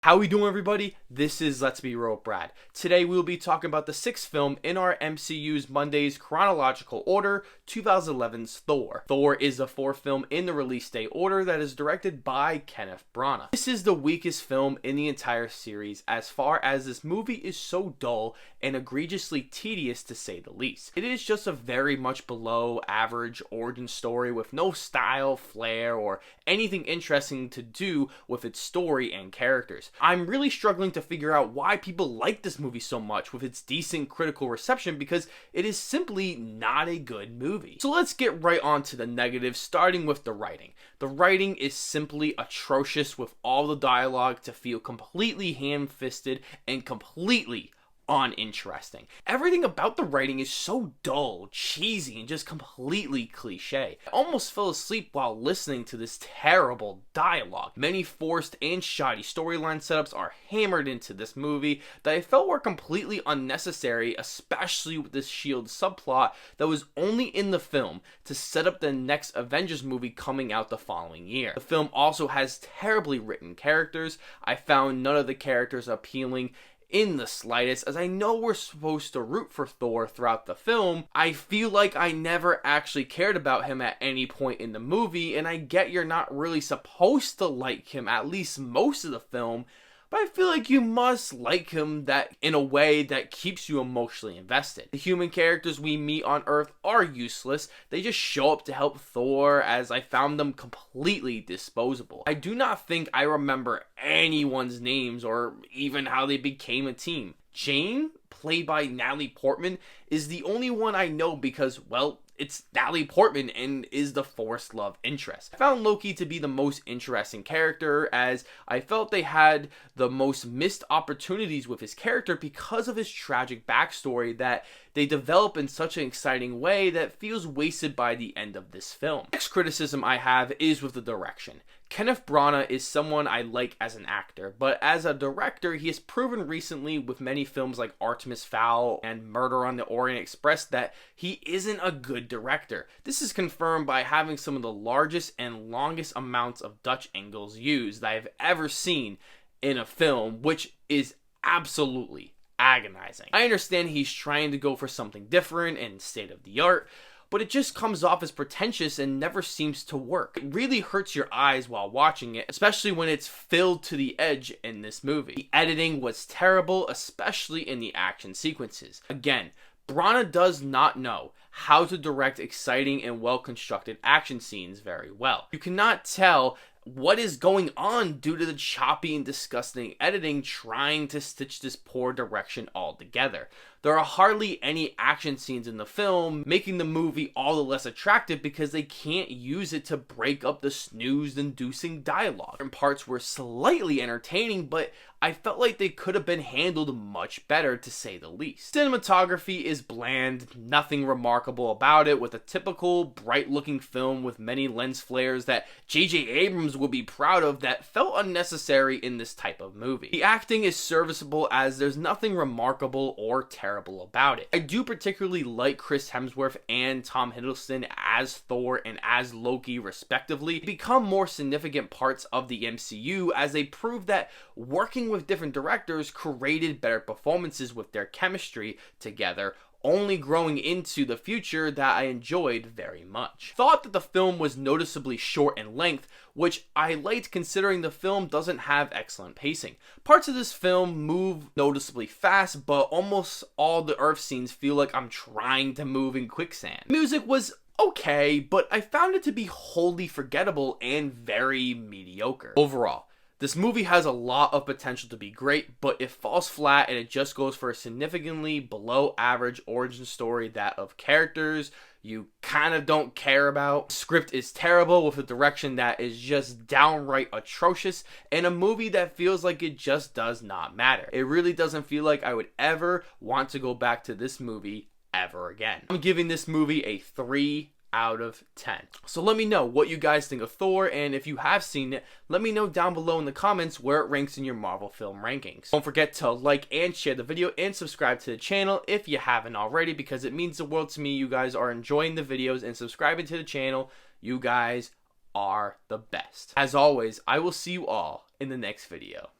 How we doing, everybody? This is Let's Be Real with Brad. Today we will be talking about the sixth film in our MCU's Monday's chronological order, 2011's Thor. Thor is the fourth film in the release date order that is directed by Kenneth Branagh. This is the weakest film in the entire series as far as this movie is so dull and egregiously tedious to say the least. It is just a very much below average origin story with no style, flair, or anything interesting to do with its story and characters. I'm really struggling to figure out why people like this movie so much with its decent critical reception because it is simply not a good movie. So let's get right on to the negatives, starting with the writing. The writing is simply atrocious, with all the dialogue to feel completely ham-fisted and completely uninteresting. Everything about the writing is so dull, cheesy, and just completely cliche. I almost fell asleep while listening to this terrible dialogue. Many forced and shoddy storyline setups are hammered into this movie that I felt were completely unnecessary, especially with this S.H.I.E.L.D. subplot that was only in the film to set up the next Avengers movie coming out the following year. The film also has terribly written characters. I found none of the characters appealing in the slightest. As I know we're supposed to root for Thor throughout the film, I feel like I never actually cared about him at any point in the movie, and I get you're not really supposed to like him at least most of the film, but I feel like you must like him that in a way that keeps you emotionally invested. The human characters we meet on Earth are useless. They just show up to help Thor, as I found them completely disposable. I do not think I remember anyone's names or even how they became a team. Jane, played by Natalie Portman, is the only one I know because, well, it's Natalie Portman and is the forced love interest. I found Loki to be the most interesting character, as I felt they had the most missed opportunities with his character because of his tragic backstory that they develop in such an exciting way that feels wasted by the end of this film. Next criticism I have is with the direction. Kenneth Branagh is someone I like as an actor, but as a director, he has proven recently with many films like Artemis Fowl and Murder on the Orient Express that he isn't a good director. This is confirmed by having some of the largest and longest amounts of Dutch angles used that I've ever seen in a film, which is absolutely agonizing. I understand he's trying to go for something different and state of the art, but it just comes off as pretentious and never seems to work. It really hurts your eyes while watching it, especially when it's filled to the edge in this movie. The editing was terrible, especially in the action sequences. Again, Branagh does not know how to direct exciting and well-constructed action scenes very well. You cannot tell what is going on due to the choppy and disgusting editing trying to stitch this poor direction all together. There are hardly any action scenes in the film, making the movie all the less attractive because they can't use it to break up the snooze-inducing dialogue. Certain parts were slightly entertaining, but I felt like they could have been handled much better, to say the least. Cinematography is bland, nothing remarkable about it, with a typical bright-looking film with many lens flares that J.J. Abrams would be proud of that felt unnecessary in this type of movie. The acting is serviceable as there's nothing remarkable or terrible about it. I do particularly like Chris Hemsworth and Tom Hiddleston as Thor and as Loki respectively. They become more significant parts of the MCU as they prove that working with different directors created better performances with their chemistry together, only growing into the future that I enjoyed very much. Thought that the film was noticeably short in length, which I liked considering the film doesn't have excellent pacing. Parts of this film move noticeably fast, but almost all the Earth scenes feel like I'm trying to move in quicksand. Music was okay, but I found it to be wholly forgettable and very mediocre. Overall, this movie has a lot of potential to be great, but it falls flat and it just goes for a significantly below average origin story that of characters you kind of don't care about. Script is terrible with a direction that is just downright atrocious, and a movie that feels like it just does not matter. It really doesn't feel like I would ever want to go back to this movie ever again. I'm giving this movie a 3 out of 10. So let me know what you guys think of Thor, and if you have seen it, let me know down below in the comments where it ranks in your Marvel film rankings. Don't forget to like and share the video and subscribe to the channel if you haven't already, because it means the world to me. You guys are enjoying the videos and subscribing to the channel. You guys are the best. As always, I will see you all in the next video.